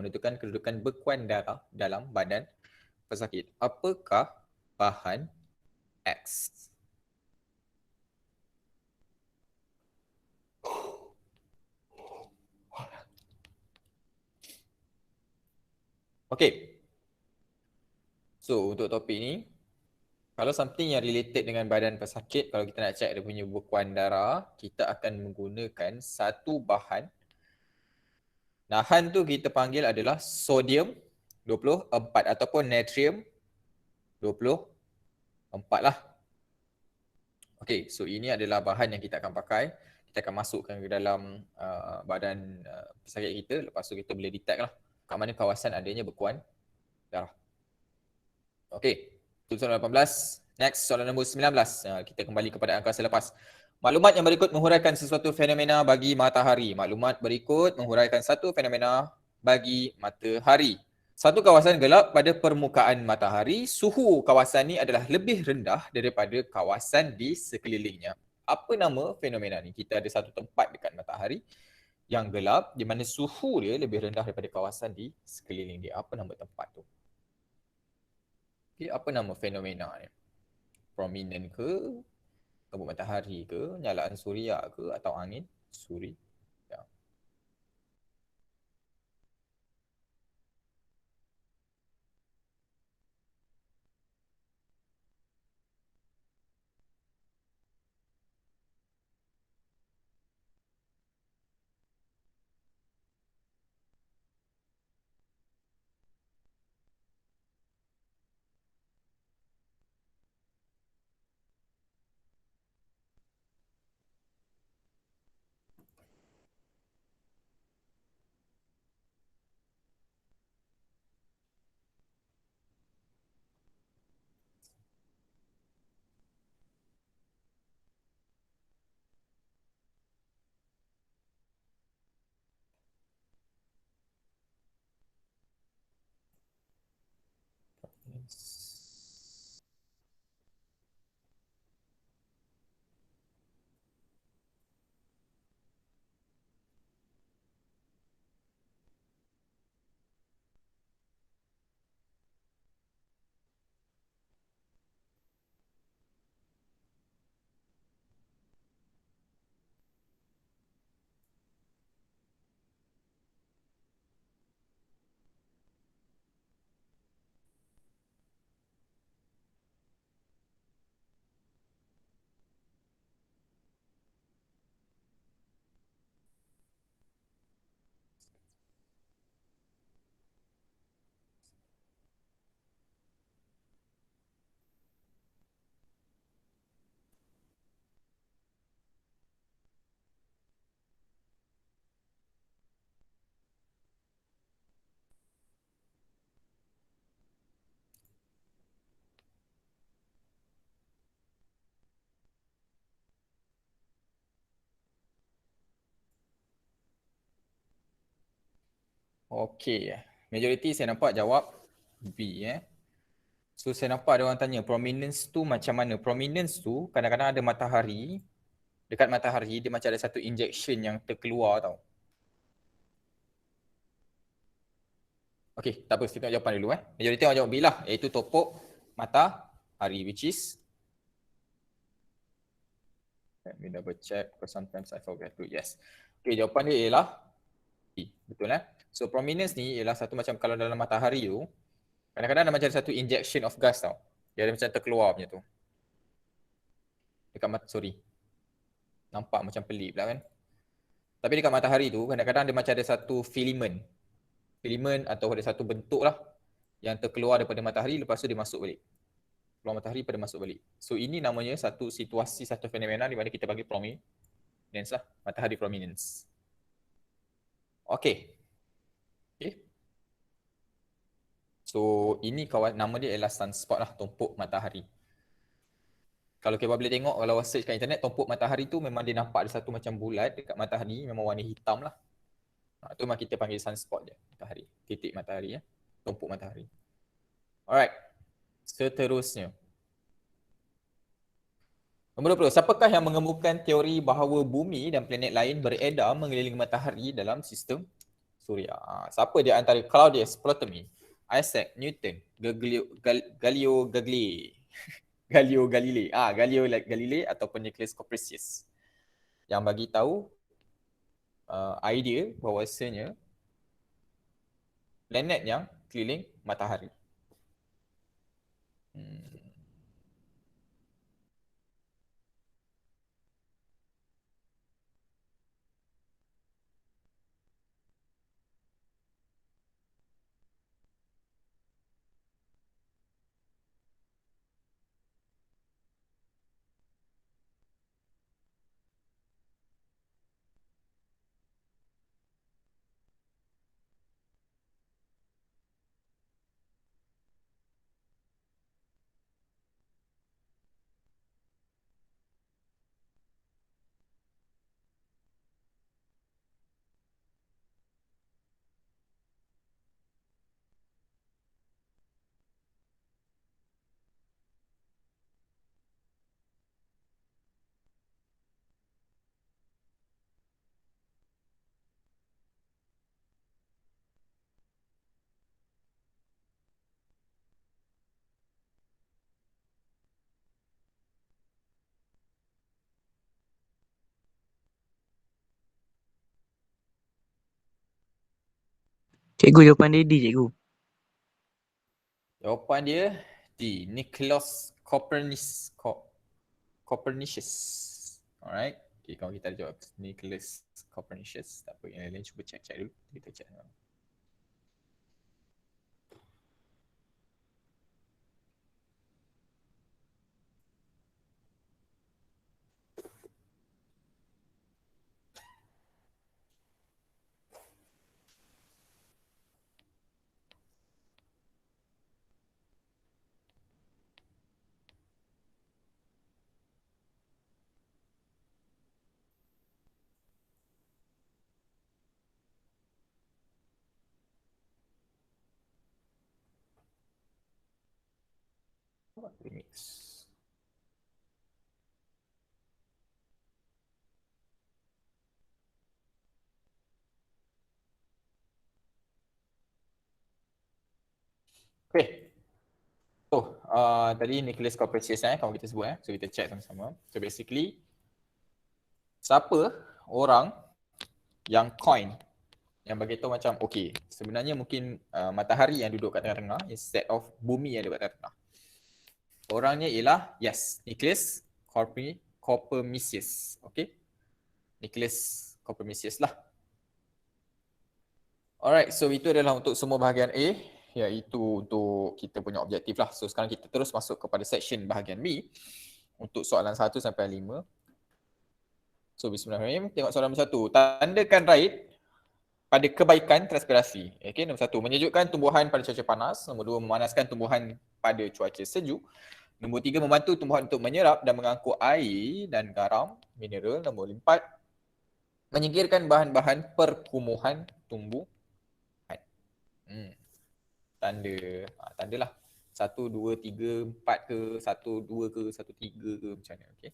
menentukan kedudukan bekuan darah dalam badan pesakit. Apakah bahan X? Okay. So untuk topik ni, kalau something yang related dengan badan pesakit, kalau kita nak check dia punya bekuan darah, kita akan menggunakan satu bahan. Bahan tu kita panggil adalah sodium 24 ataupun natrium 24 lah. Okay, so ini adalah bahan yang kita akan pakai. Kita akan masukkan ke dalam badan pesakit kita. Lepas tu kita boleh detect lah kat mana kawasan adanya bekuan darah. Okay, itu soalan 18. Next, soalan nombor 19. Kita kembali kepada angka selepas. Maklumat yang berikut menghuraikan sesuatu fenomena bagi matahari. Maklumat berikut menghuraikan satu fenomena bagi matahari. Satu kawasan gelap pada permukaan matahari, suhu kawasan ni adalah lebih rendah daripada kawasan di sekelilingnya. Apa nama fenomena ni? Kita ada satu tempat dekat matahari yang gelap di mana suhu dia lebih rendah daripada kawasan di sekeliling dia. Apa nama tempat tu? Okay, apa nama fenomena ni? Prominent ke? Kabut matahari ke? Nyalaan suria ke? Atau angin suri? Ya. Okey. Majoriti saya nampak jawab B. So saya nampak ada orang tanya prominence tu macam mana? Prominence tu kadang-kadang ada matahari. Dekat matahari dia macam ada satu injection yang terkeluar tau. Okey, tak apa, kita tengok jawapan dulu. Majoriti orang jawab B lah, iaitu topok matahari, which is, let me double check because sometimes I forget to. Yes. Okey, jawapan dia ialah B. Betul So prominence ni ialah satu macam kalau dalam matahari tu, kadang-kadang ada macam satu injection of gas tau. Dia ada macam terkeluar punya tu. Dekat sorry. Nampak macam pelik pula kan. Tapi dekat matahari tu kadang-kadang dia macam ada satu filament. Filament atau ada satu bentuk lah yang terkeluar daripada matahari, lepas tu dia masuk balik. Keluar matahari pada masuk balik. So ini namanya satu situasi, satu fenomena di mana kita bagi prominence lah. Matahari prominence. Okay. So ini kawan, nama dia ialah sunspot lah, tumpuk matahari. Kalau kita boleh tengok, kalau search kat internet, tumpuk matahari tu memang dia nampak ada satu macam bulat dekat matahari, memang warna hitam lah. Itu memang kita panggil sunspot je, matahari. Titik matahari tumpuk matahari. Alright, seterusnya. Nombor 20, siapakah yang mengemukakan teori bahawa bumi dan planet lain beredar mengelilingi matahari dalam sistem suria. Siapa di antara Claudius, Ptolemy, Isaac Newton, Galileo Galilei, Galileo Galilei, Galileo Galilei ataupun Nicholas Copernicus yang bagi tahu idea bahawasanya planet yang keliling matahari. Cikgu, jawapan dia D, cikgu. Jawapan dia D, Nicholas Copernicus. Alright. Okay, kalau kita jawab Nicholas Copernicus, tak apa, yang lain cuba check dulu. Kita check. Remix. Okay. So, tadi Nicholas Copernicus kalau kita sebut so kita check sama-sama. So basically, siapa orang yang coin yang bagi tahu macam okay, sebenarnya mungkin matahari yang duduk kat tengah-tengah instead of bumi yang duduk kat tengah-tengah. Orangnya ialah Nicholas Copernicus. Okay. Nicholas Copernicus lah. Alright, so itu adalah untuk semua bahagian A, iaitu untuk kita punya objektif lah. So sekarang kita terus masuk kepada section bahagian B untuk soalan 1 sampai 5. So bismillahirrahmanirrahim, tengok soalan nombor 1. Tandakan right pada kebaikan transpirasi. Okay, nombor 1, menyejukkan tumbuhan pada cuaca panas. Nombor 2, memanaskan tumbuhan pada cuaca sejuk. Nombor 3, membantu tumbuhan untuk menyerap dan mengangkut air dan garam, mineral. Nombor 4, menyingkirkan bahan-bahan perkumuhan tumbuh. Tanda, tanda lah 1, 2, 3, 4 ke, 1, 2 ke, 1, 3 ke, macam mana, okay.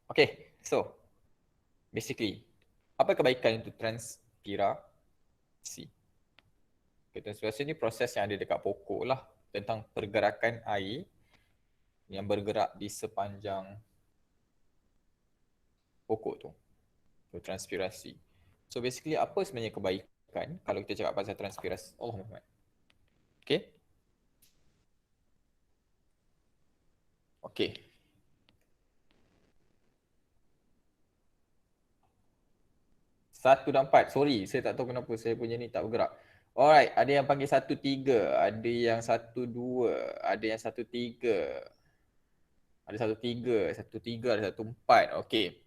Okay, so basically, apa kebaikan untuk transpirasi? Transpirasi ni proses yang ada dekat pokok lah, tentang pergerakan air yang bergerak di sepanjang pokok tu. So, transpirasi. So basically apa sebenarnya kebaikan kalau kita cakap pasal transpirasi? Allahumma. Okay. Okay. Satu dan empat. Sorry, saya tak tahu kenapa saya punya ni tak bergerak. Alright, ada yang panggil 1-3, ada yang 1-2, ada yang 1-3. Ada 1-3, 1-3, ada 1-4. Okay.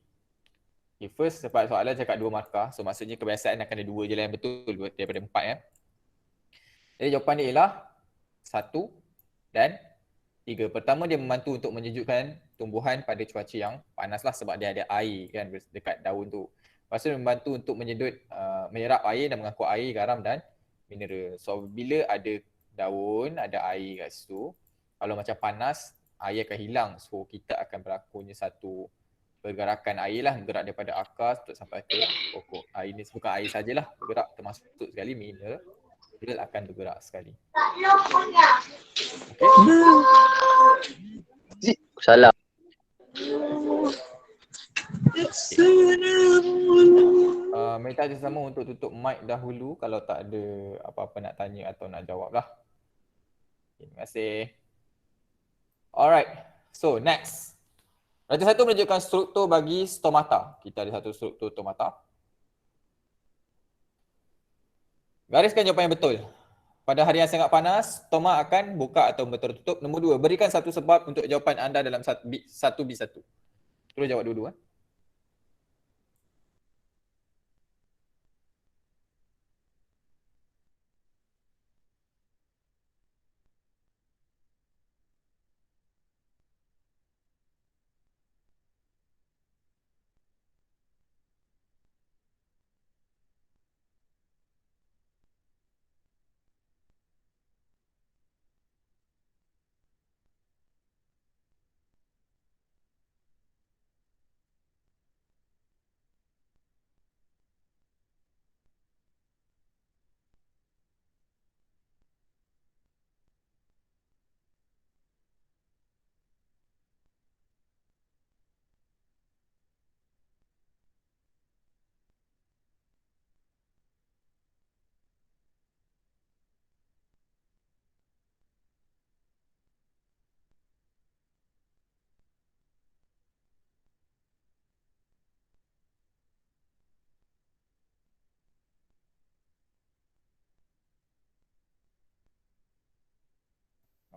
Okay, first sebab soalan cakap 2 markah. So maksudnya kebiasaan akan ada 2 je lah yang betul daripada 4 ya. Jadi jawapan dia ialah 1 dan 3. Pertama dia membantu untuk menyejukkan tumbuhan pada cuaca yang panas lah sebab dia ada air kan dekat daun tu. Lepas tu dia membantu untuk menyerap air dan mengangkut air, garam dan mineral. So bila ada daun, ada air kat situ, kalau macam panas, air akan hilang. So kita akan berlakunya satu pergerakan air lah, bergerak daripada akar sampai ke pokok. Air ni bukan air sajalah bergerak, termasuk sekali mineral akan bergerak sekali. Okay. Salah. Minta sesama untuk tutup mic dahulu kalau tak ada apa-apa nak tanya atau nak jawab lah. Okay, terima kasih. Alright, so next. Raja satu menunjukkan struktur bagi stomata. Kita ada satu struktur stomata. Gariskan jawapan yang betul. Pada hari yang sangat panas, stoma akan buka atau tertutup. Nombor 2, berikan satu sebab untuk jawapan anda dalam 1B1. Terus jawab dua-dua.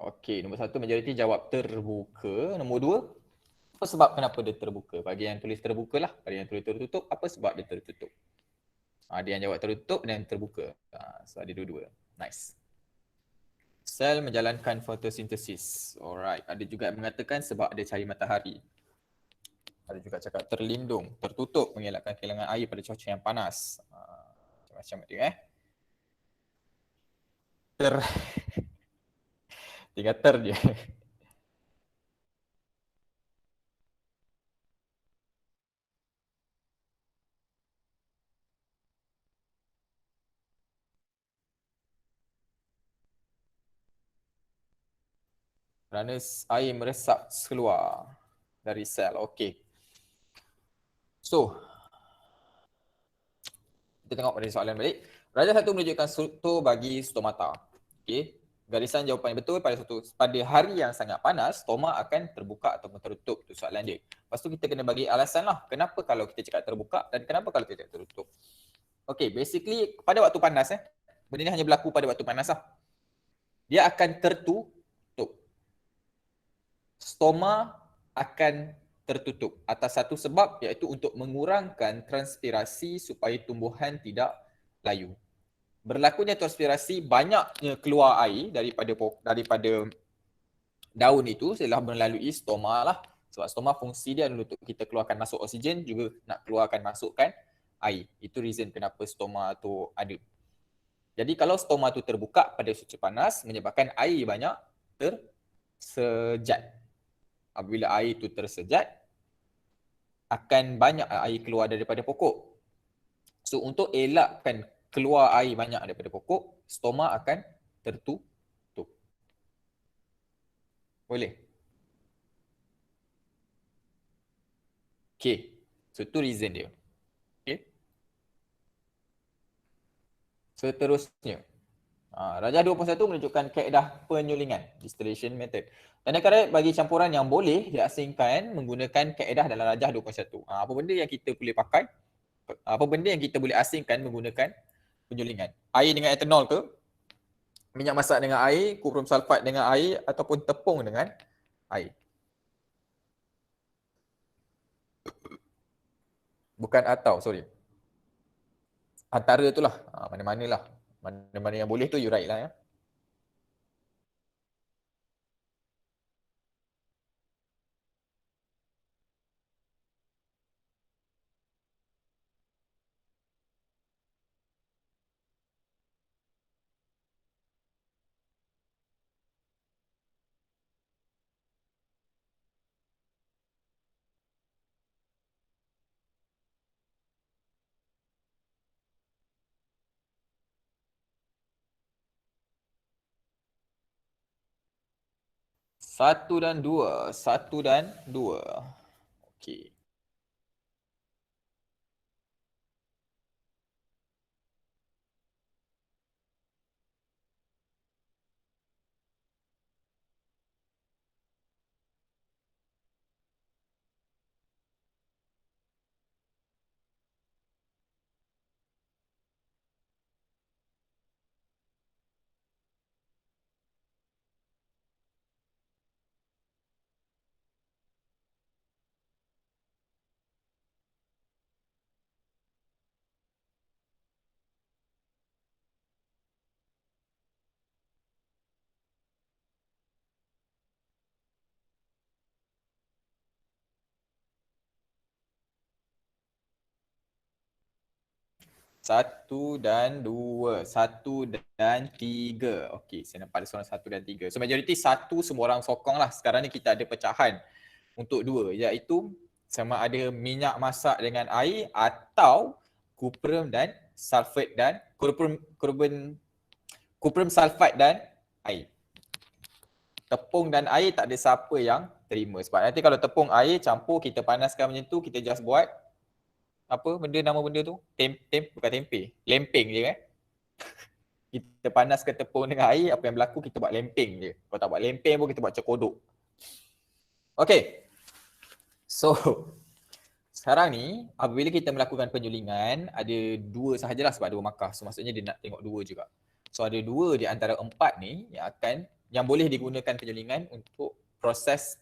Okey, nombor 1 majoriti jawab terbuka. Nombor 2, apa sebab kenapa dia terbuka? Bagi yang tulis terbuka lah. Bagi yang tulis tertutup, apa sebab dia tertutup? Ada yang jawab tertutup dan terbuka. So ada dua-dua. Nice. Sel menjalankan fotosintesis. Alright. Ada juga yang mengatakan sebab ada cahaya matahari. Ada juga cakap terlindung, tertutup mengelakkan kehilangan air pada cuaca yang panas. Macam-macam dia Tinggal ter je. Kerana air meresap keluar dari sel. Okey. So, kita tengok pada soalan balik. Raja satu menunjukkan struktur bagi stomata. Okey. Garisan jawapan yang betul pada hari yang sangat panas, stoma akan terbuka ataupun tertutup. Itu soalan dia. Lepas tu kita kena bagi alasan lah. Kenapa kalau kita cakap terbuka dan kenapa kalau kita cakap tertutup. Okey, basically pada waktu panas benda ni hanya berlaku pada waktu panas lah. Dia akan tertutup. Stoma akan tertutup atas satu sebab iaitu untuk mengurangkan transpirasi supaya tumbuhan tidak layu. Berlakunya transpirasi, banyaknya keluar air daripada daun itu ialah melalui stoma lah. Sebab stoma fungsi dia untuk kita keluarkan masuk oksigen, juga nak keluarkan masukkan air. Itu reason kenapa stoma tu ada. Jadi kalau stoma tu terbuka pada cuaca panas menyebabkan air banyak tersejat. Apabila air itu tersejat, akan banyak air keluar daripada pokok. So untuk elakkan keluar air banyak daripada pokok, stoma akan tertutup. Boleh? Okay. So tu reason dia. Okay. Seterusnya. Rajah 21 menunjukkan kaedah penyulingan, distillation method. Tanda karet bagi campuran yang boleh diasingkan menggunakan kaedah dalam Rajah 21. Apa benda yang kita boleh pakai? Apa benda yang kita boleh asingkan menggunakan penyulingan? Air dengan etanol ke? Minyak masak dengan air, kuprum sulfat dengan air ataupun tepung dengan air? Bukan atau, sorry. Antara tu lah. Mana-mana lah. Mana-mana yang boleh tu you write lah ya. Satu dan dua. Satu dan dua. Okey. Satu dan dua. Satu dan tiga. Okey, saya nampak ada soalan satu dan tiga. So majoriti satu semua orang sokong lah. Sekarang ni kita ada pecahan untuk dua, iaitu sama ada minyak masak dengan air atau kuprum dan sulfat dan kuprum sulfat dan air. Tepung dan air tak ada siapa yang terima. Sebab nanti kalau tepung air campur kita panaskan macam tu, kita just buat apa benda nama benda tu? Bukan tempe. Lempeng je kan? Kita panaskan tepung dengan air, apa yang berlaku kita buat lempeng je. Kalau tak buat lempeng pun kita buat cekodok. Okay. So, sekarang ni apabila kita melakukan penyulingan, ada dua sahajalah sebab dua markah. So maksudnya dia nak tengok dua juga. So ada dua di antara empat ni yang boleh digunakan penyulingan untuk proses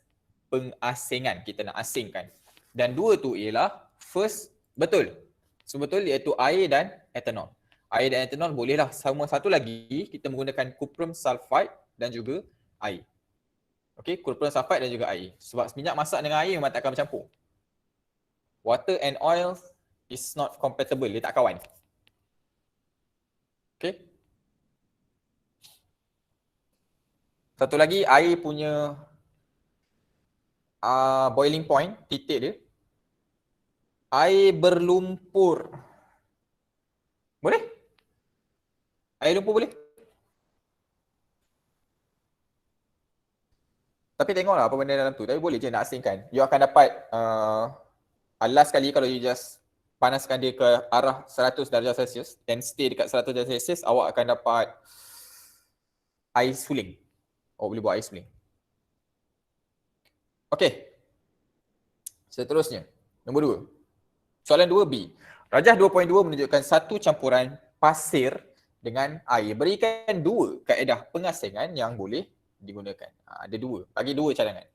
pengasingan. Kita nak asingkan. Dan dua tu ialah first, betul. So betul iaitu air dan etanol. Air dan etanol bolehlah. Sama satu lagi kita menggunakan kuprum sulfide dan juga air. Okey, kuprum sulfide dan juga air. Sebab minyak masak dengan air memang tak akan bercampur. Water and oil is not compatible. Dia tak kawan. Okay. Satu lagi, air punya boiling point, titik dia. Air berlumpur. Boleh? Air lumpur boleh? Tapi tengoklah apa benda dalam tu. Tapi boleh je nak asingkan. You akan dapat last kali kalau you just panaskan dia ke arah 100 darjah Celsius dan stay dekat 100 darjah Celsius, awak akan dapat air suling. Boleh buat air suling. Okay. Seterusnya. Nombor 2. Soalan 2B. Rajah 2.2 menunjukkan satu campuran pasir dengan air. Berikan dua kaedah pengasingan yang boleh digunakan. Ada dua. Bagi dua cadangan.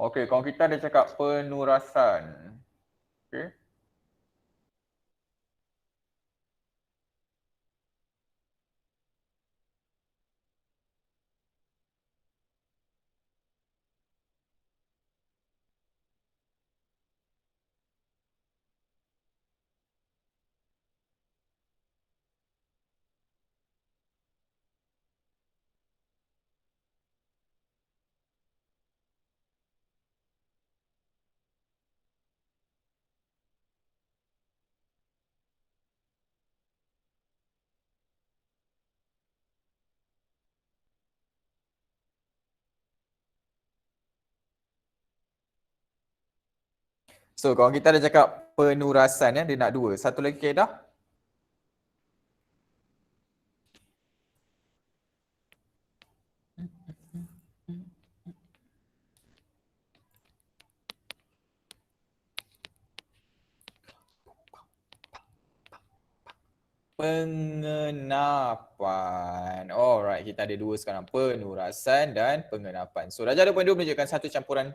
Okey, kalau kita ada cakap penurasan. Okey. So, kalau kita ada cakap penurasan dia nak dua. Satu lagi kaedah. Pengenapan. Alright, kita ada dua sekarang. Penurasan dan pengenapan. So, darjah 2.2 menunjukkan satu campuran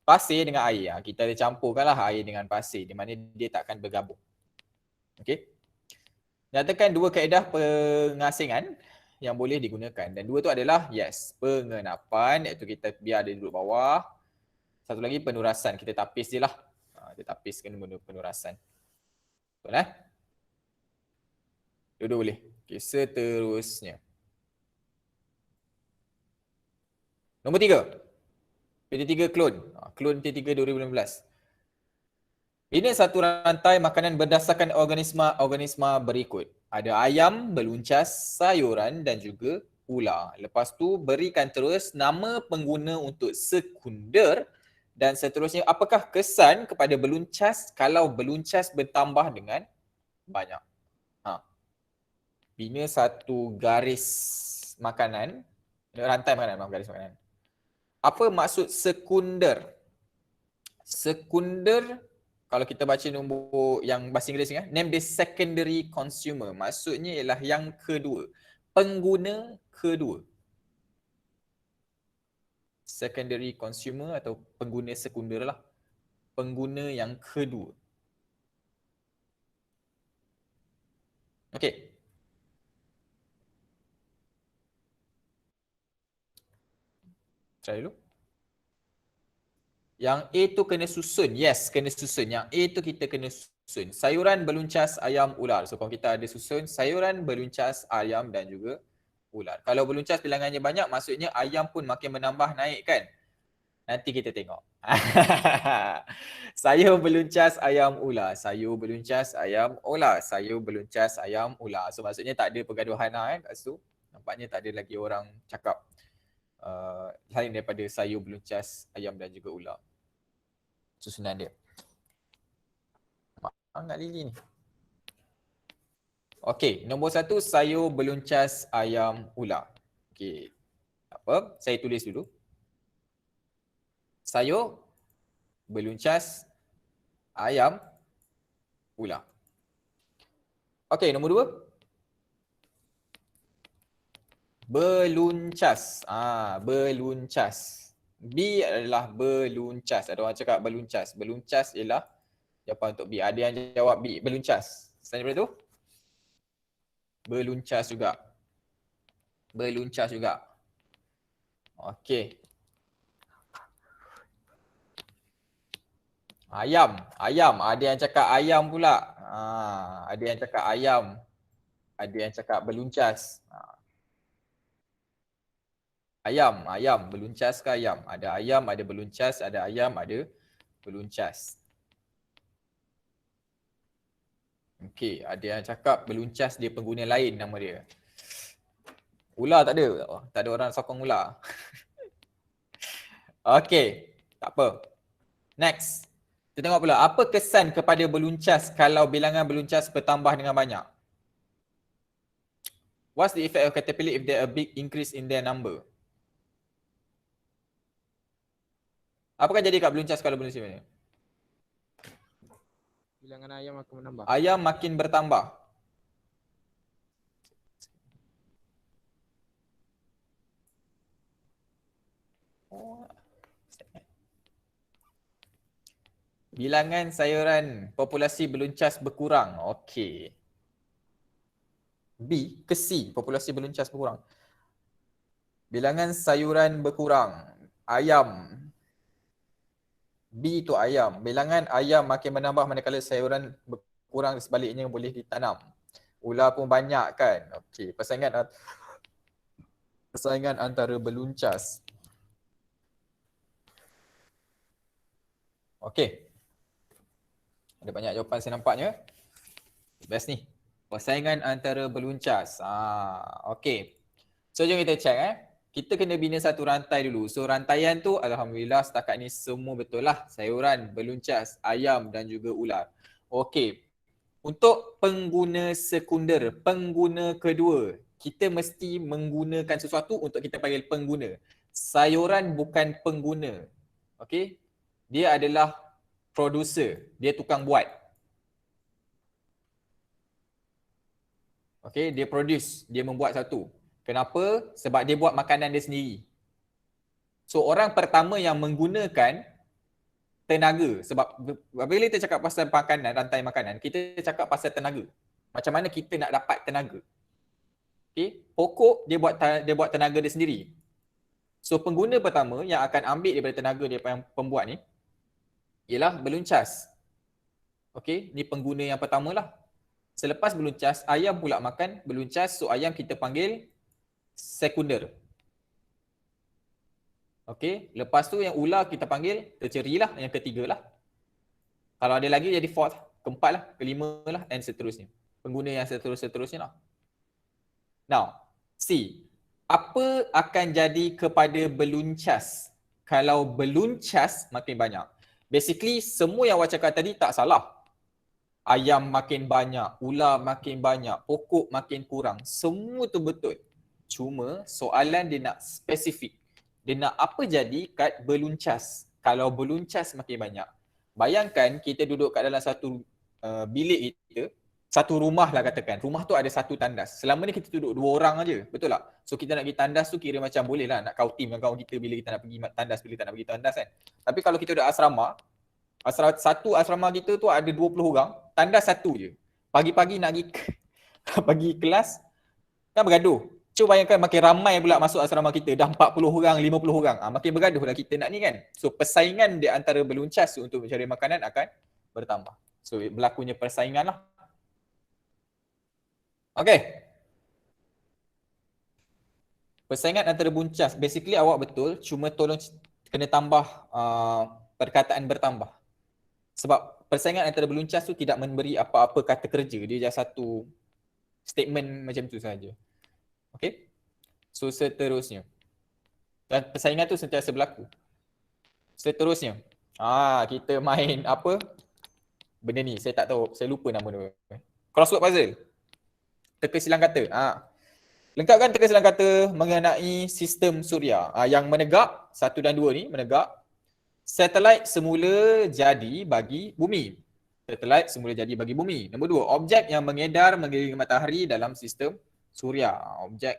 pasir dengan air. Kita ada campurkanlah air dengan pasir di mana dia takkan bergabung. Okey. Nyatakan dua kaedah pengasingan yang boleh digunakan. Dan dua tu adalah yes, pengenapan iaitu kita biar dia duduk bawah. Satu lagi penurasan, kita tapis je lah. Kita tapiskan guna penurasan. Betul eh? Dua-dua boleh. Okay, seterusnya. Nombor 3. PT3 Klon. Klon PT3 2016. Ini satu rantai makanan berdasarkan organisma berikut. Ada ayam, beluncas, sayuran dan juga ular. Lepas tu berikan terus nama pengguna untuk sekunder dan seterusnya. Apakah kesan kepada beluncas kalau beluncas bertambah dengan banyak? Bina satu garis makanan, rantai makanan, garis makanan. Apa maksud sekunder? Sekunder, kalau kita baca nombor yang bahasa Inggeris ni, name the secondary consumer. Maksudnya ialah yang kedua. Pengguna kedua. Secondary consumer atau pengguna sekunder lah. Pengguna yang kedua. Okey. Try dulu. Yang A tu kena susun. Yes, kena susun. Yang A tu kita kena susun. Sayuran, beluncas, ayam, ular. So kalau kita ada susun, sayuran, beluncas, ayam dan juga ular. Kalau beluncas bilangannya banyak, maksudnya ayam pun makin menambah naik kan? Nanti kita tengok. Sayur, beluncas, ayam, ular. Sayur, beluncas, ayam, ular. Sayur, beluncas, ayam, ular. So maksudnya tak ada pergaduhan lah kat situ. Nampaknya tak ada lagi orang cakap lain daripada sayur, beluncas, ayam dan juga ular. Susunan dia. Angkat lili ni. Okey, nombor 1 sayur, beluncas, ayam, ular. Okey. Tak apa, saya tulis dulu. Sayur, beluncas, ayam, ular. Okey, nombor 2. Beluncas. Beluncas. B adalah beluncas. Ada orang cakap beluncas. Beluncas ialah jawapan untuk B. Ada yang jawab B, beluncas. Selain daripada tu, beluncas juga. Beluncas juga. Okey. Ayam. Ada yang cakap ayam pula. Ada yang cakap ayam. Ada yang cakap beluncas. Ayam. Beluncas ke ayam? Ada ayam, ada beluncas, ada ayam, ada beluncas. Okey, ada yang cakap beluncas dia pengguna lain nama dia. Ular tak ada. Tak ada orang sokong ular. Okey, tak apa. Next. Kita tengok pula, apa kesan kepada beluncas kalau bilangan beluncas bertambah dengan banyak? What's the effect of caterpillar if there a big increase in their number? Apakah jadi kat beluncas kalau beluncas ni? Bilangan ayam akan menambah. Ayam makin bertambah. Bilangan sayuran populasi beluncas berkurang. Okey. B ke C, populasi beluncas berkurang. Bilangan sayuran berkurang. Ayam. B itu ayam. Bilangan ayam makin menambah manakala sayuran berkurang, sebaliknya boleh ditanam. Ular pun banyak kan. Okey, persaingan antara beluncas. Okey. Ada banyak jawapan saya nampaknya. Best ni. Persaingan antara beluncas. Okey. So jom kita check Kita kena bina satu rantai dulu. So rantaian tu alhamdulillah setakat ni semua betul lah. Sayuran, beluncas, ayam dan juga ular. Okey. Untuk pengguna sekunder, pengguna kedua, kita mesti menggunakan sesuatu untuk kita panggil pengguna. Sayuran bukan pengguna. Okey. Dia adalah producer. Dia tukang buat. Okey, dia produce, dia membuat satu. Kenapa? Sebab dia buat makanan dia sendiri. So orang pertama yang menggunakan tenaga, sebab bila kita cakap pasal makanan, rantai makanan, kita cakap pasal tenaga. Macam mana kita nak dapat tenaga? Okey, pokok dia buat tenaga dia sendiri. So pengguna pertama yang akan ambil daripada tenaga dia yang pembuat ni ialah beluncas. Okey, ni pengguna yang pertama lah. Selepas beluncas, ayam pula makan beluncas, so ayam kita panggil sekunder. Okey, lepas tu yang ular kita panggil tertiary lah, yang ketiga lah. Kalau ada lagi jadi fourth, keempat lah, kelima lah and seterusnya. Pengguna yang seterusnya lah. Now, C. Apa akan jadi kepada beluncas kalau beluncas makin banyak? Basically, semua yang awak cakap tadi tak salah. Ayam makin banyak, ular makin banyak, pokok makin kurang. Semua tu betul. Cuma soalan dia nak spesifik. Dia nak apa jadi kat beluncas kalau beluncas makin banyak. Bayangkan kita duduk kat dalam satu bilik kita, satu rumah lah katakan. Rumah tu ada satu tandas. Selama ni kita duduk dua orang aja, betul tak? So kita nak pergi tandas tu kira macam boleh lah nak kau team dengan kawan kita bila kita nak pergi tandas, bila tak nak pergi tandas kan. Tapi kalau kita duduk asrama, satu asrama kita tu ada 20 orang, tandas satu je. Pagi-pagi nak pergi pagi kelas kan bergaduh. Cuba bayangkan makin ramai pula masuk asrama kita, dah 40 orang, 50 orang. Makin bergaduh lah kita nak ni kan. So persaingan di antara beluncas untuk mencari makanan akan bertambah. So berlakunya persaingan lah. Okay. Persaingan antara beluncas, basically awak betul, cuma tolong kena tambah perkataan bertambah. Sebab persaingan antara beluncas tu tidak memberi apa-apa kata kerja. Dia just satu statement macam tu saja. Okay. So seterusnya. Dan persaingan tu sentiasa berlaku. Seterusnya. Kita main apa? Benda ni saya tak tahu. Saya lupa nama dia. Crossword puzzle. Teka silang kata. Lengkapkan teka silang kata mengenai sistem suria. Yang menegak, 1 dan 2 ni menegak. Satelit semula jadi bagi bumi. Satelit semula jadi bagi bumi. Nombor 2, objek yang mengedar mengelilingi matahari dalam sistem suria. Objek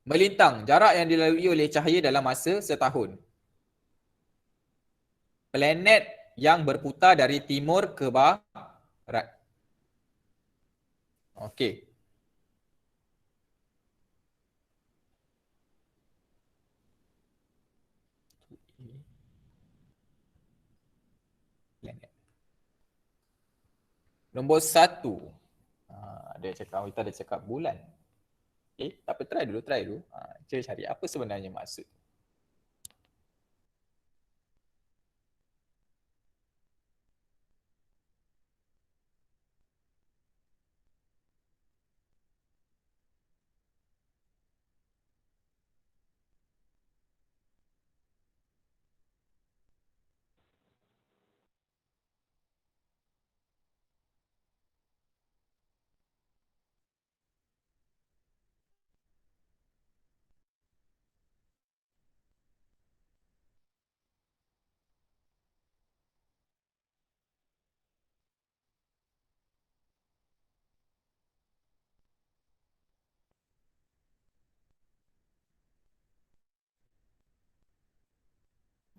melintang, jarak yang dilalui oleh cahaya dalam masa setahun. Planet yang berputar dari timur ke barat. Okey. Planet. Nombor 1. Dia cakap, kita ada cakap bulan. Tak apa, try dulu. Cuba cari apa sebenarnya maksud.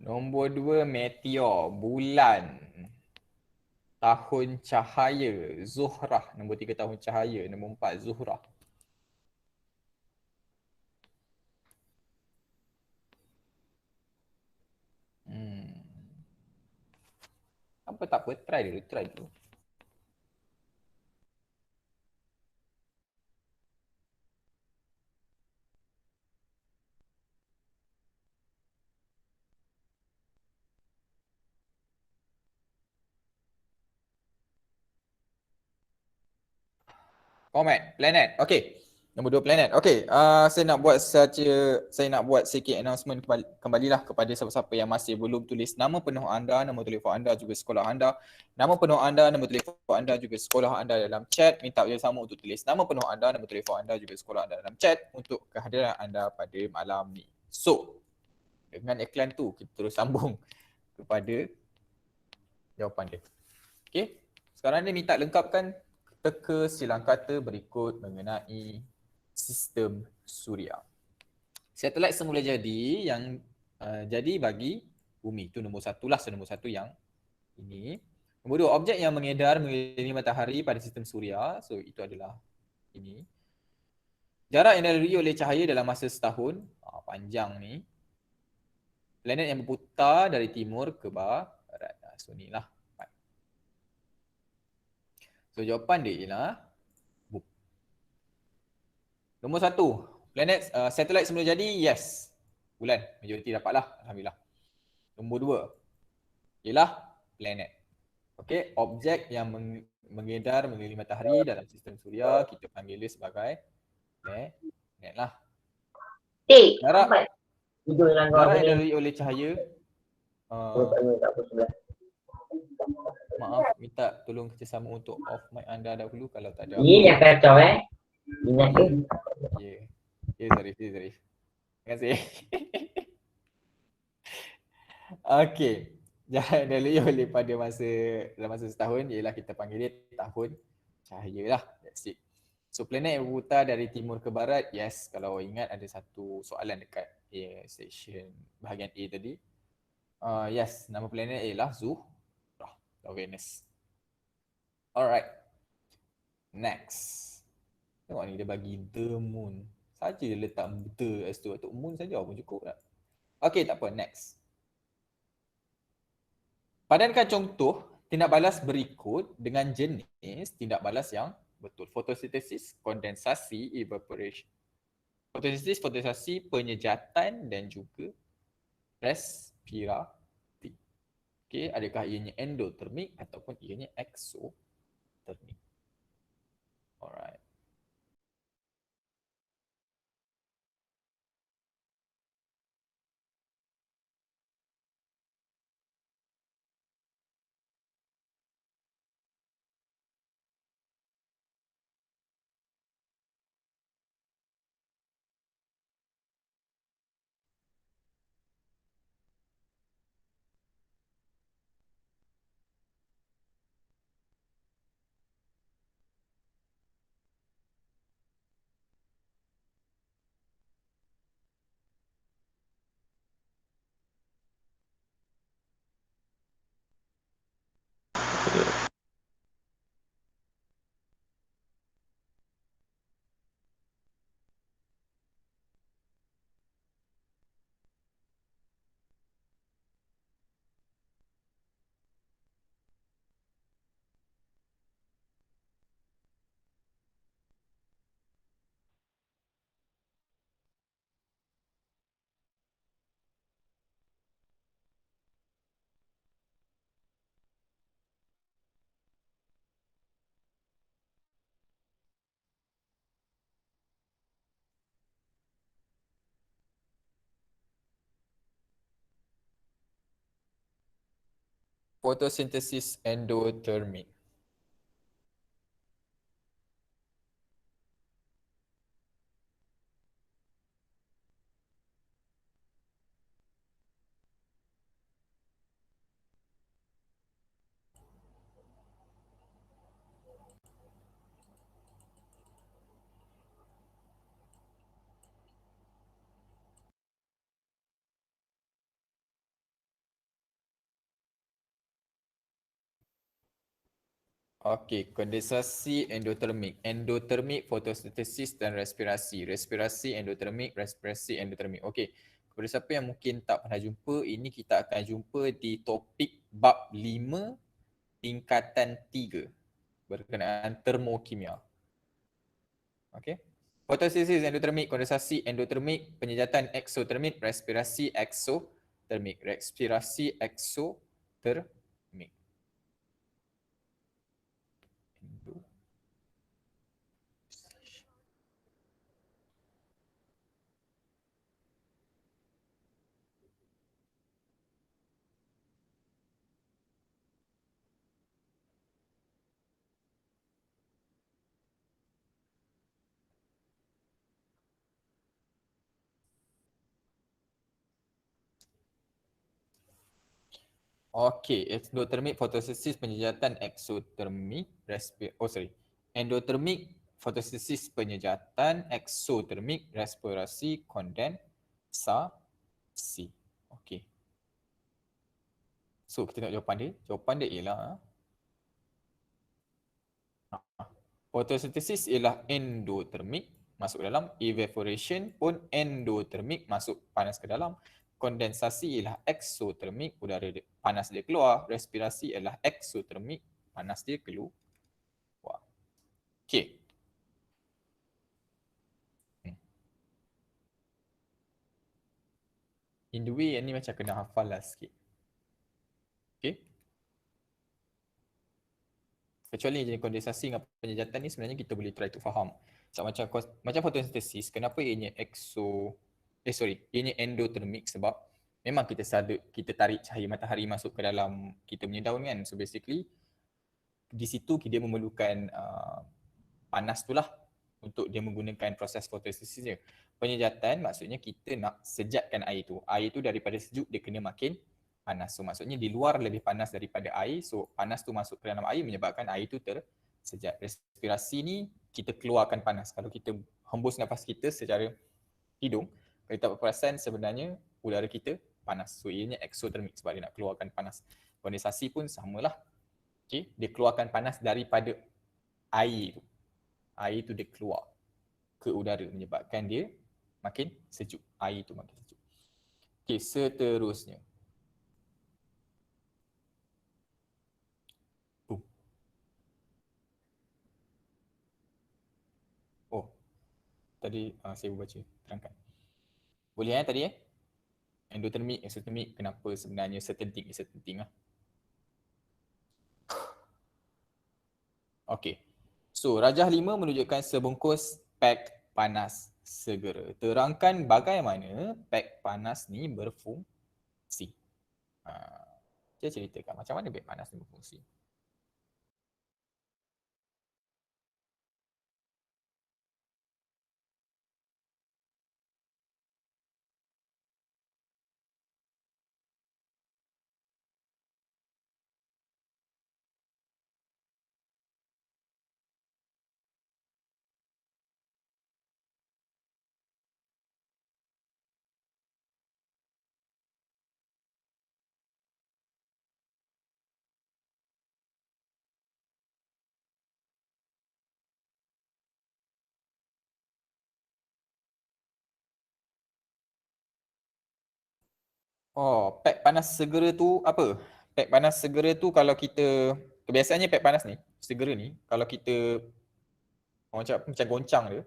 Nombor 2 meteor, bulan. Tahun cahaya, Zuhrah. Nombor 3 tahun cahaya. Nombor 4 Zuhrah. Hmm. Apa tak apa, try dulu. Comet, planet. Okay. Nombor 2 planet. Okay. Saya nak buat sikit announcement kembalilah kepada siapa-siapa yang masih belum tulis nama penuh anda, nombor telefon anda juga sekolah anda. Nama penuh anda, nombor telefon anda juga sekolah anda dalam chat. Minta bersama untuk tulis nama penuh anda, nombor telefon anda juga sekolah anda dalam chat untuk kehadiran anda pada malam ni. So, dengan iklan tu kita terus sambung kepada jawapan dia. Okay. Sekarang ni minta lengkapkan teka silang kata berikut mengenai sistem suria. Satelit semula jadi yang jadi bagi bumi. Itu nombor 1 lah. So, nombor 1 yang ini. Nombor 2, objek yang mengedar mengelilingi matahari pada sistem suria. So, itu adalah ini. Jarak yang dilalui oleh cahaya dalam masa setahun. Panjang ni. Planet yang berputar dari timur ke barat. So, inilah. So, jawapan dia ialah nombor 1, planet satelit semula jadi, yes. Bulan, majoriti dapatlah, alhamdulillah. Nombor 2 ialah planet. Okey, objek yang mengedar mengelilingi matahari dalam sistem suria, kita panggil dia sebagai planet lah. Jarak yang dilalui oleh cahaya, maaf, minta tolong kerjasama untuk off mic anda dahulu kalau tak ada apa. Ini yang kacau Ingat ke? Ya, Zarif. Terima kasih. Okey. Jarak yang dilalui oleh pada dalam masa setahun ialah kita panggil dia tahun cahaya lah. That's it. So planet yang berputar dari timur ke barat, yes, kalau ingat ada satu soalan dekat section bahagian A tadi. Yes, nama planet ialah Zuhrah atau Venus. Alright. Next. Tengok ni dia bagi the moon. Saja dia letak the as tu. Untuk moon saja pun cukup tak? Okay, tak apa. Next. Padankan contoh tindak balas berikut dengan jenis tindak balas yang betul. Fotosintesis, kondensasi, evaporation. Fotosintesis, penyejatan dan juga respirasi. Okay, adakah ianya endotermik ataupun ianya exotermik? Alright. Fotosintesis endotermik. Okey, kondensasi endotermik. Endotermik, fotosintesis dan respirasi. Respirasi endotermik, respirasi endotermik. Okey. Kepada siapa yang mungkin tak pernah jumpa, ini kita akan jumpa di topik bab 5 tingkatan 3 berkenaan termokimia. Okey. Fotosintesis endotermik, kondensasi endotermik, penyejatan eksotermik, respirasi eksotermik. Respirasi eksotermik. Okey, endotermik fotosintesis penyejatan eksotermik endotermik fotosintesis penyejatan eksotermik respirasi kondensasi. Okey. So kita tengok jawapan dia. Jawapan dia ialah fotosintesis ialah endotermik masuk ke dalam, evaporation pun endotermik masuk panas ke dalam, kondensasi ialah eksotermik, udara dia, panas dia keluar, respirasi ialah eksotermik, panas dia keluar. Okey. In the way yang ni macam kena hafal lah sikit. Okey. Kecuali jenis kondensasi dengan penyejatan ni sebenarnya kita boleh try to faham. So, macam fotosintesis, kenapa ianya ianya endotermik sebab memang kita tarik cahaya matahari masuk ke dalam kita punya daun kan. So basically di situ dia memerlukan panas tu lah untuk dia menggunakan proses fotosintesis dia. Penyejatan maksudnya kita nak sejatkan air tu. Air tu daripada sejuk dia kena makin panas. So maksudnya di luar lebih panas daripada air. So panas tu masuk ke dalam air menyebabkan air tu tersejat. Respirasi ni kita keluarkan panas. Kalau kita hembus nafas kita secara hidung, kalau kita perasan sebenarnya udara kita panas. So ianya eksotermik sebab dia nak keluarkan panas. Kondensasi pun samalah. Okay? Dia keluarkan panas daripada air tu. Air tu dia keluar ke udara menyebabkan dia makin sejuk. Air tu makin sejuk. Okay, seterusnya. Oh, tadi saya baca, terangkan. Boleh tadi endotermik, eksotermik, kenapa sebenarnya setenting lah. Okay. So, Rajah 5 menunjukkan sebungkus pek panas segera. Terangkan bagaimana pek panas ni berfungsi. Saya ceritakan macam mana pek panas ni berfungsi. Oh, pek panas segera tu apa? Pek panas segera tu kalau kita, kebiasaannya pek panas ni, segera ni, kalau kita macam goncang dia,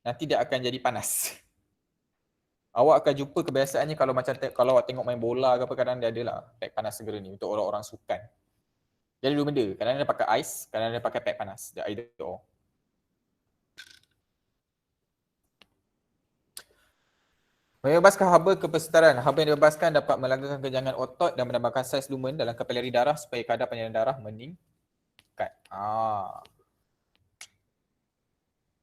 nanti dia akan jadi panas. Awak akan jumpa kebiasaannya kalau awak tengok main bola ke apa, kadang dia adalah pek panas segera ni untuk orang-orang sukan. Jadi dua benda, kadang dia pakai ais, kadang dia pakai pek panas. Dia either or. Membebaskan haba kepesertaan. Haba yang dibebaskan dapat melanggarkan kejangan otot dan menambahkan saiz lumen dalam kapilari darah supaya kadar penyediaan darah meningkat.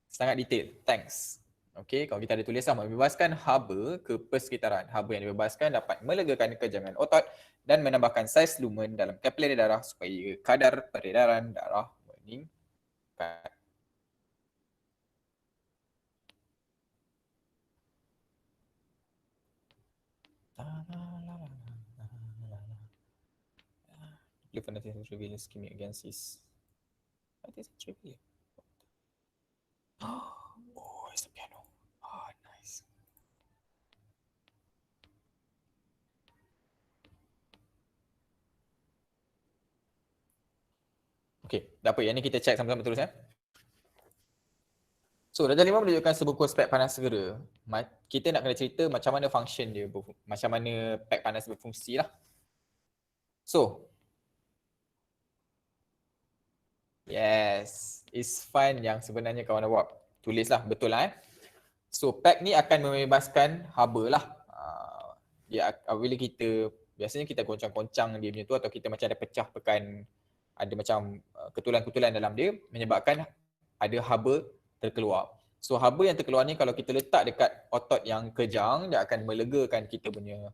Sangat detail. Thanks. Okey, kalau kita ada tulisan membebaskan haba ke persekitaran. Haba yang dibebaskan dapat melegakan kejangan otot dan menambahkan saiz lumen dalam kapilari darah supaya kadar peredaran darah meningkat. Surveillance scheme against this. Oh, it's a piano. Oh, nice. Okay, tak apa. Yang ni kita check sama-sama terus ya. So, darjah 5 menunjukkan sebuah spek panas segera. Kita nak kena cerita macam mana function dia, macam mana pek panas berfungsi lah. So, yes, it's fun yang sebenarnya kawan buat. Tulislah, betul lah So, pack ni akan membebaskan haba lah. Dia bila kita, biasanya kita goncang-goncang dia punya tu atau kita macam ada pecah pekan, ada macam ketulan-ketulan dalam dia menyebabkan ada haba terkeluar. So haba yang terkeluar ni kalau kita letak dekat otot yang kejang, dia akan melegakan kita punya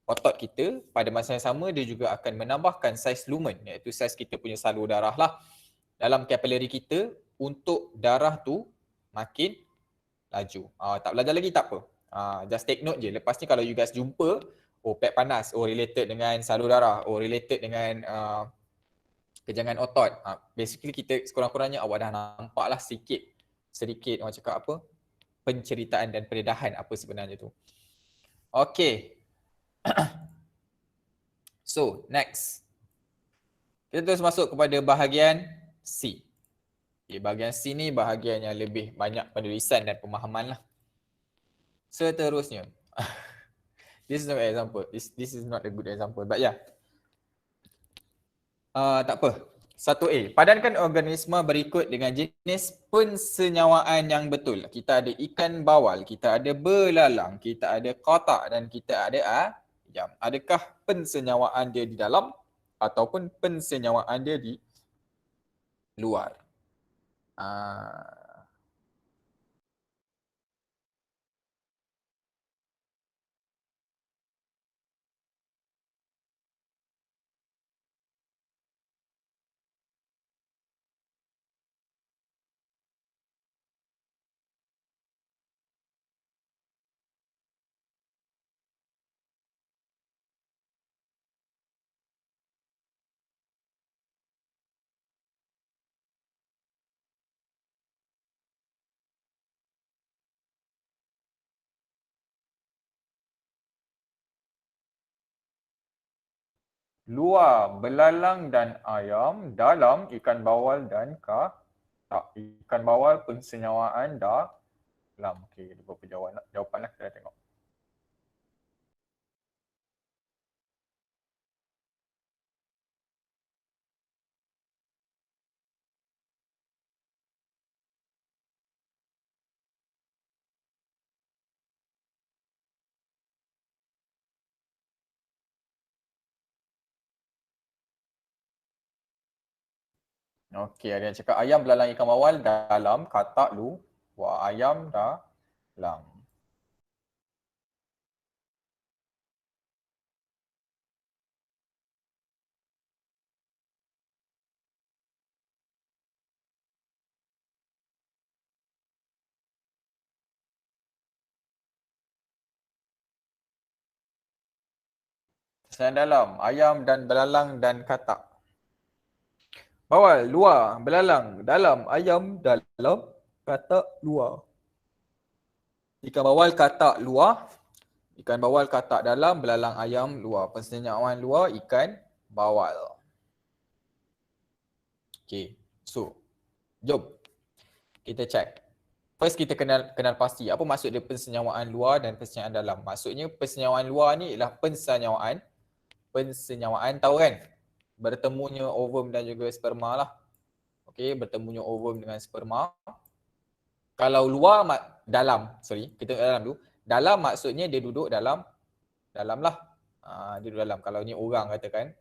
otot kita. Pada masa yang sama dia juga akan menambahkan saiz lumen, iaitu saiz kita punya salur darah lah dalam kapilari kita untuk darah tu makin laju. Tak belajar lagi tak apa. Just take note je. Lepas ni kalau you guys jumpa, oh pek panas, oh related dengan salur darah, oh related dengan kejangan otot. Basically kita sekurang-kurangnya awak dah nampak lah sedikit orang cakap apa, penceritaan dan pendedahan apa sebenarnya tu. Okay. So, next. Kita terus masuk kepada bahagian C. Okay, bahagian C ni bahagian yang lebih banyak penulisan dan pemahaman lah. Seterusnya. This is not an example. This is not a good example. But yeah. Tak apa. 1A. Padankan organisma berikut dengan jenis pensenyawaan yang betul. Kita ada ikan bawal, kita ada belalang, kita ada kotak dan kita ada ayam. Adakah pensenyawaan dia di dalam ataupun pensenyawaan dia di luar? Luar belalang dan ayam, dalam ikan bawal dan tak. Ikan bawal pensenyawaan dalam. Okey, ada beberapa jawapan lah kita dah tengok. Okey, ada yang cakap ayam belalang ikan bawal dalam, katak luar, ayam dalam. Kesan dalam, ayam dan belalang dan katak. Bawal, luar, belalang, dalam, ayam, dalam, katak, luar. Ikan bawal, katak, luar. Ikan bawal, katak, dalam, belalang, ayam, luar. Pensenyawaan luar, ikan bawal. Okay, so jom kita check. First kita kenal pasti apa maksud dia pensenyawaan luar dan pensenyawaan dalam. Maksudnya pensenyawaan luar ni ialah pensenyawaan tahu kan? Bertemunya ovum dan juga sperma lah. Okey, bertemunya ovum dengan sperma. Kalau luar kita dalam dulu. Dalam maksudnya dia duduk dalam lah. Dia duduk dalam. Kalau ni orang katakan.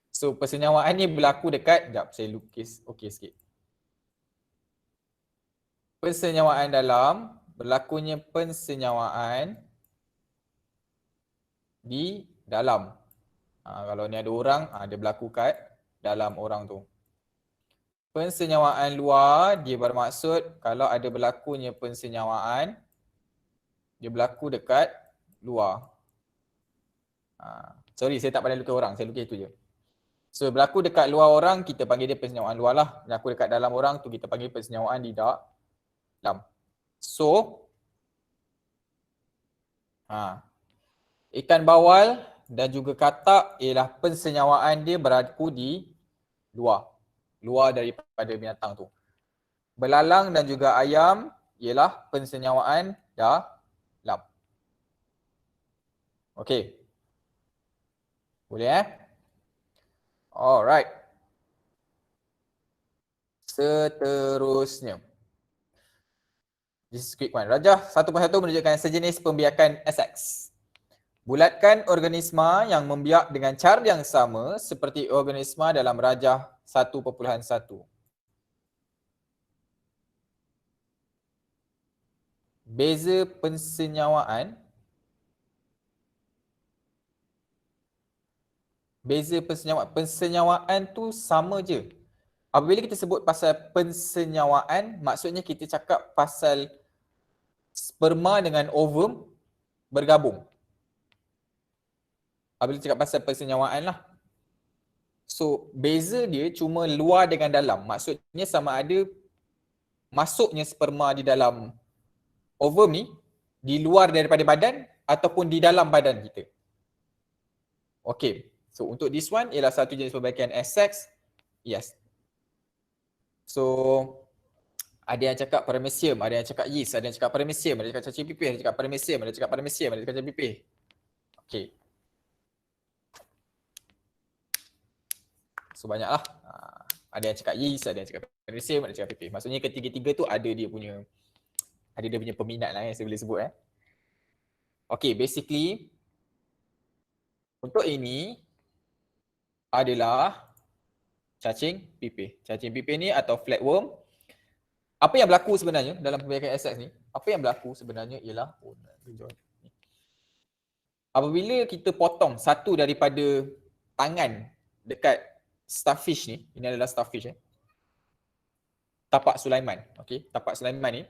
So pensenyawaan ni berlaku dekat, sekejap saya lukis okey sikit. Pensenyawaan dalam, berlakunya pensenyawaan di dalam. Kalau ni ada orang, dia berlaku kat dalam orang tu. Pensenyawaan luar, dia bermaksud kalau ada berlakunya pensenyawaan, dia berlaku dekat luar. Sorry, saya tak pandai lukis orang, saya lukis itu je. So berlaku dekat luar orang, kita panggil dia pensenyawaan luar lah. Berlaku dekat dalam orang tu kita panggil pensenyawaan di dalam. So, ikan bawal dan juga katak ialah pensenyawaan dia berlaku di luar daripada binatang tu. Belalang dan juga ayam ialah pensenyawaan dalam. Okey. Boleh Alright. Seterusnya. This is quick one. Rajah 1.1 menunjukkan sejenis pembiakan SX. Bulatkan organisma yang membiak dengan cara yang sama seperti organisma dalam rajah 1.1. Beza pensenyawaan. Pensenyawaan tu sama je. Apabila kita sebut pasal pensenyawaan, maksudnya kita cakap pasal sperma dengan ovum bergabung. Apabila cakap pasal pensenyawaan lah. So, beza dia cuma luar dengan dalam. Maksudnya sama ada masuknya sperma di dalam ovum ni, di luar daripada badan ataupun di dalam badan kita. Okay. So, untuk this one ialah satu jenis pembaikan SX. Yes. So, ada yang cakap paramecium, ada yang cakap yeast, ada yang cakap paramecium, ada yang cakap cacing pipih, ada yang cakap paramecium, ada yang cakap paramecium, ada yang cakap cacing pipih. Okay. So, banyaklah. Ada yang cakap yeast, ada yang cakap paramecium, ada yang cakap pipih. Maksudnya ketiga-tiga tu ada dia punya peminat lah yang saya boleh sebut. Okay, basically untuk ini adalah cacing pipih. Cacing pipih ni atau flatworm. Apa yang berlaku sebenarnya dalam pembiakan SX ni? Apa yang berlaku sebenarnya ialah apabila kita potong satu daripada tangan dekat starfish ni, ini adalah starfish tapak Sulaiman. Okey, tapak Sulaiman ni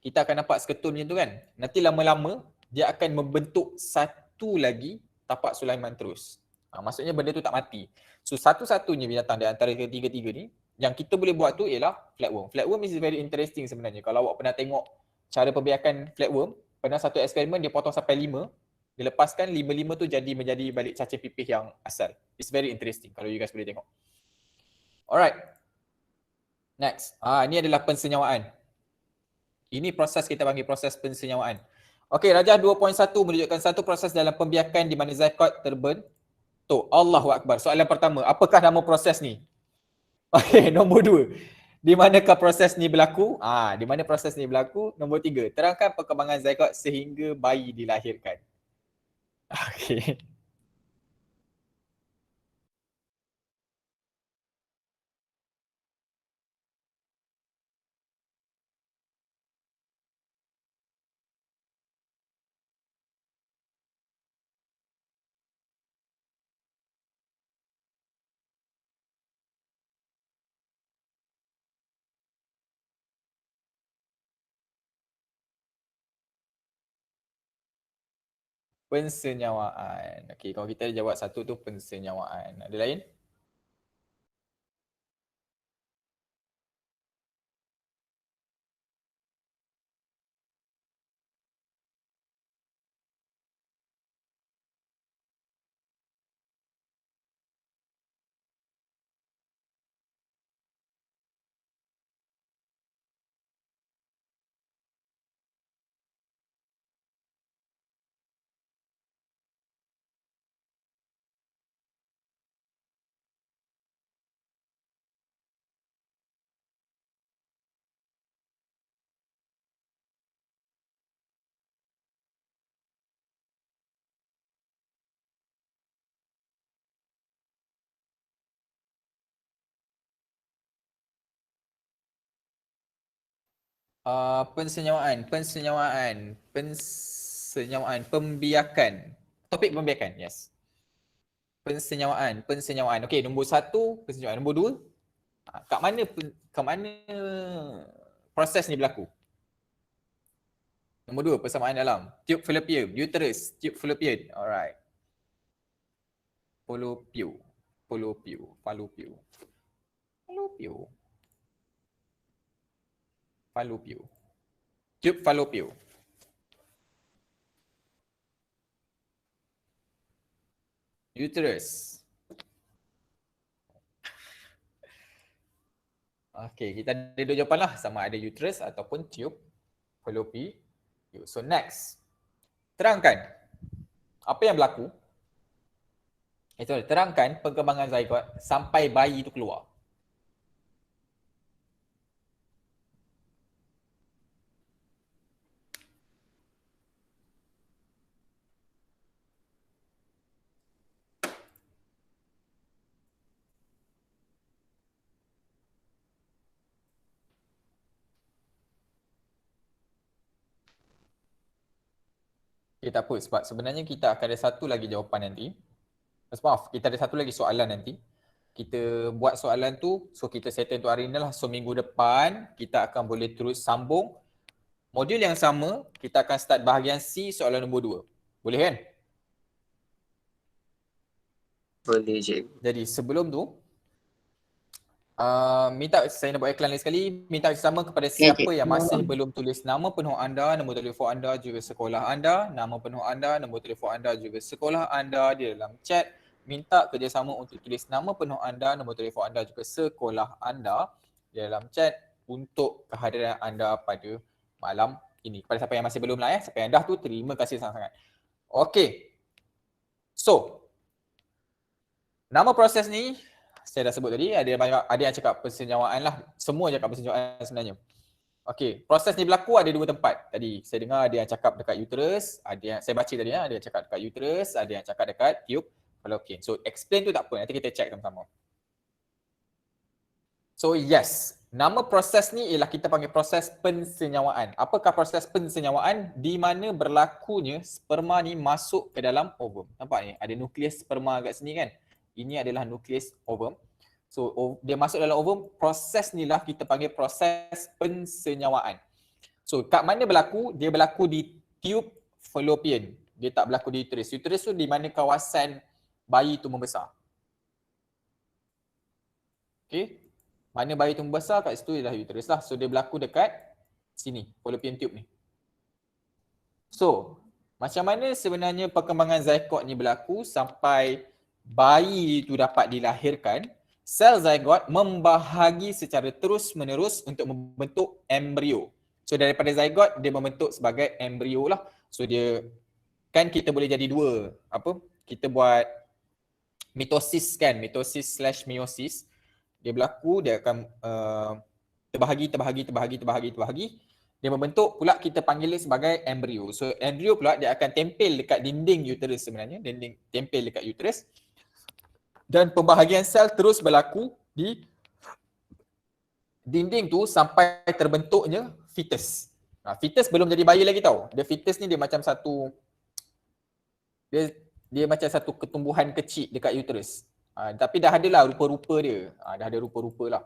kita akan nampak seketun macam tu kan. Nanti lama-lama dia akan membentuk satu lagi tapak Sulaiman terus. Maksudnya benda tu tak mati. So satu-satunya binatang di antara ketiga-tiga ni yang kita boleh buat tu ialah flatworm. Flatworm is very interesting sebenarnya. Kalau awak pernah tengok cara pembiakan flatworm, pernah satu eksperimen dia potong sampai 5, dia lepaskan 5-5 tu menjadi balik cacing pipih yang asal. It's very interesting kalau you guys boleh tengok. Alright. Next. Ini adalah pensenyawaan. Ini proses kita panggil proses pensenyawaan. Okey, Rajah 2.1 menunjukkan satu proses dalam pembiakan di mana zygote terbentuk. Allahu Akbar. Soalan pertama, apakah nama proses ni? Okey, nombor 2. Di manakah proses ni berlaku? Di mana proses ni berlaku? Nombor 3. Terangkan perkembangan zygote sehingga bayi dilahirkan. Okey. Pensenyawaan. Okey, kalau kita jawab satu tu pensenyawaan. Ada lain? Pensenyawaan, pembiakan. Topik pembiakan, yes. Pensenyawaan. Okey, nombor 1 pensenyawaan. Nombor 2, kat mana proses ni berlaku? Nombor 2, persamaan dalam tube fallopian, uterus, tube fallopian. Alright. Fallopian. Tube fallopian. Uterus. Okey, kita ada dua jawapan lah, sama ada uterus ataupun tube fallopian. So next, terangkan apa yang berlaku. Terangkan perkembangan zygote sampai bayi itu keluar. Okay, tak apa sebab sebenarnya kita akan ada satu lagi jawapan nanti. Maaf, kita ada satu lagi soalan nanti. Kita buat soalan tu, so kita settle untuk hari ni lah. So minggu depan kita akan boleh terus sambung modul yang sama. Kita akan start bahagian C soalan nombor 2. Boleh kan? Boleh cikgu. Jadi sebelum tu minta saya nak buat iklan lagi sekali, minta sama kepada siapa yang masih belum tulis nama penuh anda, nombor telefon anda juga sekolah anda, nama penuh anda, nombor telefon anda juga sekolah anda di dalam chat. Minta kerjasama untuk tulis nama penuh anda, nombor telefon anda juga sekolah anda di dalam chat untuk kehadiran anda pada malam ini. Kepada siapa yang masih belum lah siapa yang dah tu, terima kasih sangat-sangat. Okey. So, nama proses ni saya dah sebut tadi, ada yang cakap persenyawaan lah. Semua cakap persenyawaan sebenarnya. Okey, proses ni berlaku ada dua tempat. Tadi saya dengar ada yang cakap dekat uterus, ada yang saya baca tadi ada yang cakap dekat uterus, ada yang cakap dekat tube fallopian. So explain tu tak apa, nanti kita check sama-sama. So yes, nama proses ni ialah kita panggil proses pensenyawaan. Apakah proses pensenyawaan? Di mana berlakunya sperma ni masuk ke dalam ovum. Nampak ni? Ada nukleus sperma kat sini kan? Ini adalah nukleus ovum. So dia masuk dalam ovum, proses ni lah kita panggil proses pensenyawaan. So kat mana berlaku? Dia berlaku di tube fallopian. Dia tak berlaku di uterus. Uterus tu di mana kawasan bayi tu membesar. Okay. Mana bayi tu membesar, kat situ ialah uterus lah. So dia berlaku dekat sini, fallopian tube ni. So, macam mana sebenarnya perkembangan zygote ni berlaku sampai bayi itu dapat dilahirkan? Sel zygote membahagi secara terus-menerus untuk membentuk embrio. So daripada zygote dia membentuk sebagai embrio lah. So dia kan kita boleh jadi dua, kita buat mitosis kan, mitosis/meiosis. Dia berlaku, dia akan terbahagi. Dia membentuk pula kita panggil dia sebagai embrio. So embrio pula dia akan tempel dekat dinding uterus sebenarnya, tempel dekat uterus. Dan pembahagian sel terus berlaku di dinding tu sampai terbentuknya fetus. Fetus belum jadi bayi lagi tau. Dia fetus ni dia macam satu dia macam satu ketumbuhan kecil dekat uterus. Tapi dah ada lah rupa-rupa dia. Dah ada rupa-rupa lah.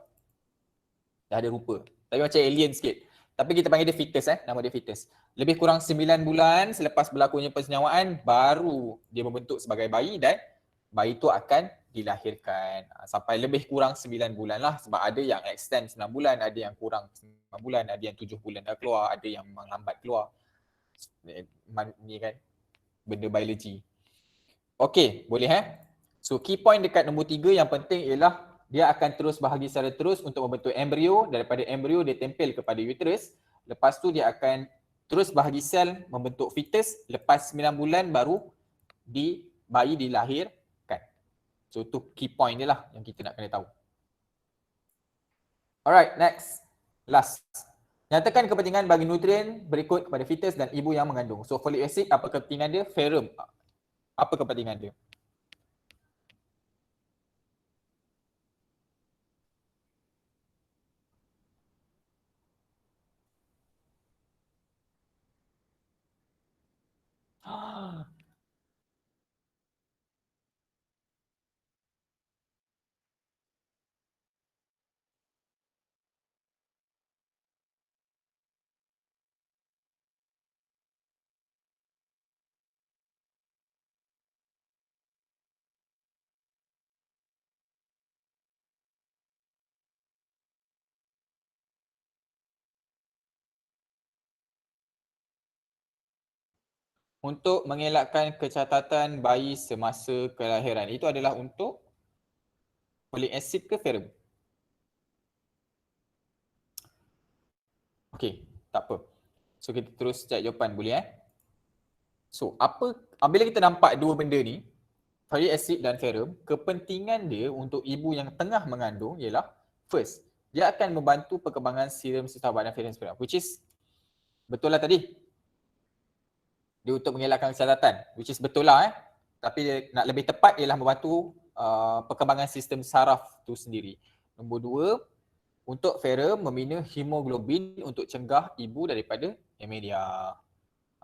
Dah ada rupa. Tapi macam alien sikit. Tapi kita panggil dia fetus nama dia fetus. Lebih kurang 9 bulan selepas berlakunya persenyawaan, baru dia membentuk sebagai bayi dan bayi tu akan dilahirkan. Sampai lebih kurang 9 bulan lah. Sebab ada yang extend 9 bulan, ada yang kurang 9 bulan, ada yang 7 bulan dah keluar, ada yang memang lambat keluar. Ni kan, benda biologi. Okey, boleh So key point dekat nombor 3 yang penting ialah dia akan terus bahagi secara terus untuk membentuk embrio. Daripada embrio dia tempel kepada uterus. Lepas tu dia akan terus bahagi sel membentuk fetus. Lepas 9 bulan baru bayi dilahirkan. So tu key point dia lah yang kita nak kena tahu. Alright, next. Last. Nyatakan kepentingan bagi nutrien berikut kepada fetus dan ibu yang mengandung. So folic acid apa kepentingan dia? Ferrum. Apa kepentingan dia? untuk mengelakkan kecacatan bayi semasa kelahiran. Itu adalah untuk folic acid ke ferrum? Okey, tak apa. So kita terus cari jawapan boleh So bila kita nampak dua benda ni, folic acid dan ferrum, kepentingan dia untuk ibu yang tengah mengandung ialah first, dia akan membantu perkembangan serum setabat dan ferrum sperma, which is betul lah tadi. Dia untuk mengelakkan kecacatan, which is betul lah Tapi dia, nak lebih tepat ialah membantu perkembangan sistem saraf tu sendiri. Nombor dua, untuk ferrum membina hemoglobin untuk cegah ibu daripada anemia.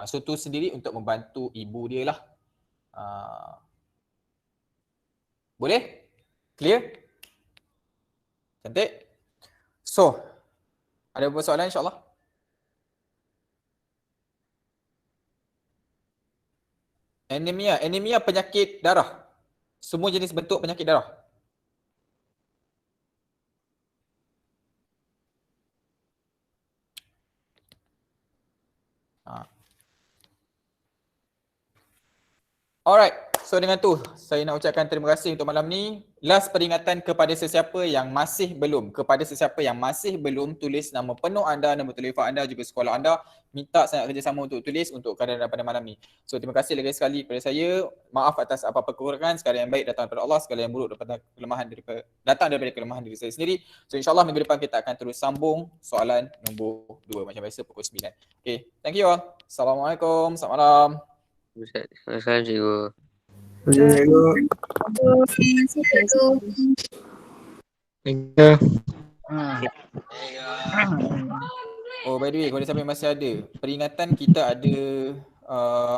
So tu sendiri untuk membantu ibu dia lah. Boleh? Clear? Cantik? So, ada beberapa soalan insyaAllah? Anemia penyakit darah. Semua jenis bentuk penyakit darah. Alright, so dengan tu saya nak ucapkan terima kasih untuk malam ni. Last peringatan kepada sesiapa yang masih belum tulis nama penuh anda, nama telefon anda, juga sekolah anda, minta sangat kerjasama untuk tulis untuk keadaan pada malam ni. So terima kasih lagi sekali kepada saya. Maaf atas apa-apa kekurangan, segala yang baik datang daripada Allah, segala yang buruk datang daripada kelemahan diri saya sendiri. So insyaAllah minggu depan kita akan terus sambung soalan nombor 2 macam biasa pukul 9. Okay, thank you all. Assalamualaikum, selamat malam. Terima kasih cikgu. Oh, by the way, kalau siapa yang masih ada, peringatan kita ada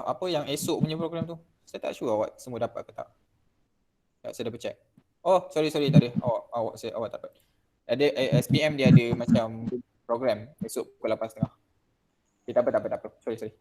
apa yang esok punya program tu. Saya tak sure awak semua dapat ke tak. Saya dah check. Oh, sorry tak ada. Awak tak dapat. Ada SPM dia ada macam program esok pukul 8.30. Okay, tak apa. Sorry.